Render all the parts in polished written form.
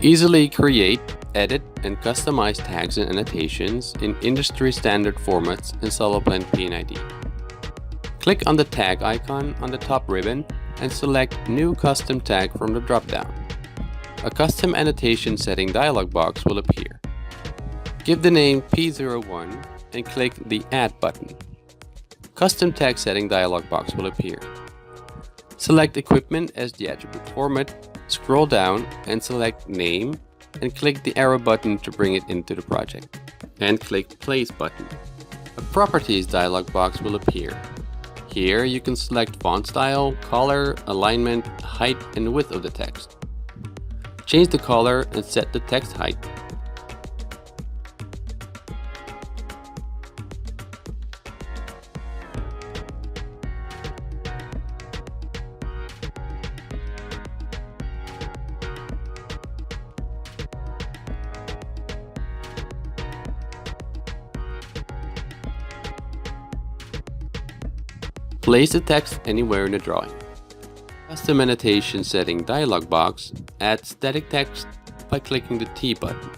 easily create, edit, and customize tags and annotations in industry standard formats in SolidPlant P&ID. Click on the tag icon on the top ribbon and select New Custom Tag from the drop-down. A custom annotation setting dialog box will appear. Give the name P01 and click the Add button. Custom tag setting dialog box will appear. Select Equipment as the attribute format, scroll down and select Name and click the arrow button to bring it into the project. And click Place button. A Properties dialog box will appear. Here you can select font style, color, alignment, height and width of the text. Change the color and set the text height. Place the text anywhere in the drawing. Custom annotation setting dialog box, add static text by clicking the T button.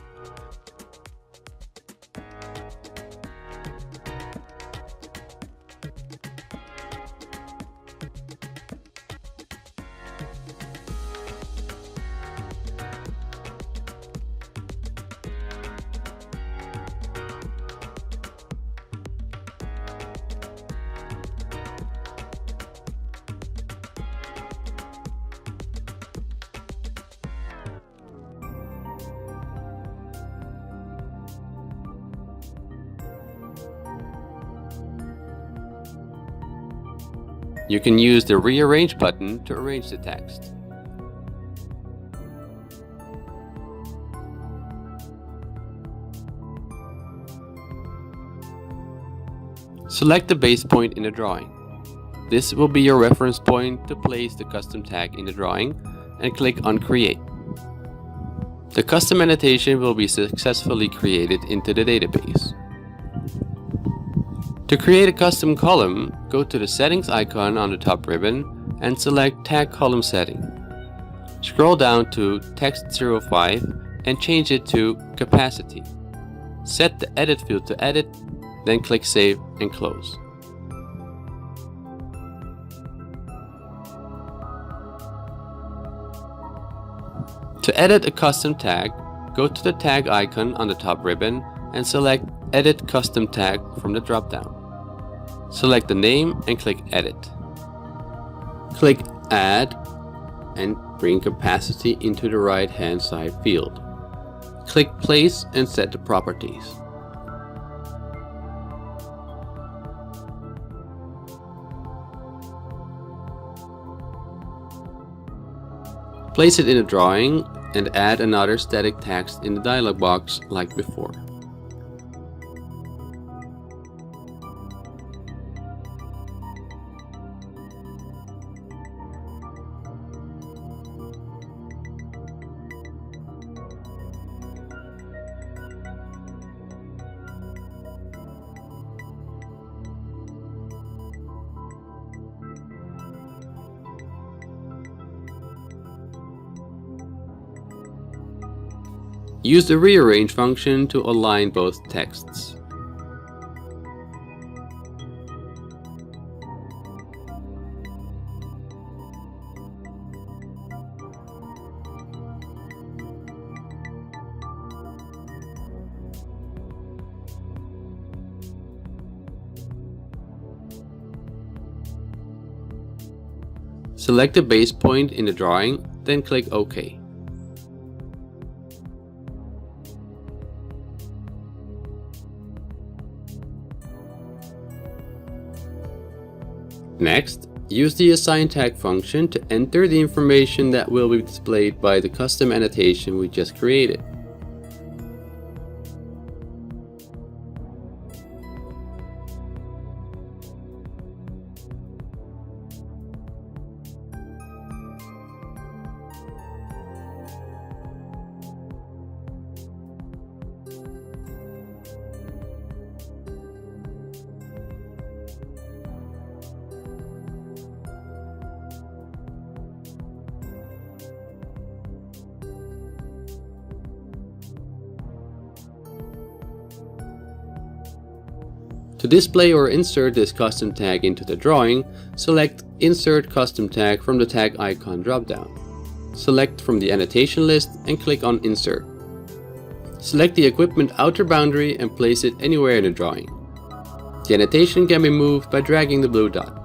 You can use the Rearrange button to arrange the text. Select the base point in the drawing. This will be your reference point to place the custom tag in the drawing and click on Create. The custom annotation will be successfully created into the database. To create a custom column, go to the Settings icon on the top ribbon and select Tag Column Setting. Scroll down to Text 05 and change it to Capacity. Set the Edit field to Edit, then click Save and Close. To edit a custom tag, go to the tag icon on the top ribbon and select Edit Custom Tag from the drop-down. Select the name and click Edit. Click Add and bring Capacity into the right-hand side field. Click Place and set the properties. Place it in a drawing and add another static text in the dialog box like before. Use the Rearrange function to align both texts. Select the base point in the drawing, then click OK. Next, use the Assign Tag function to enter the information that will be displayed by the custom annotation we just created. To display or insert this custom tag into the drawing, select Insert Custom Tag from the tag icon dropdown. Select from the annotation list and click on Insert. Select the equipment outer boundary and place it anywhere in the drawing. The annotation can be moved by dragging the blue dot.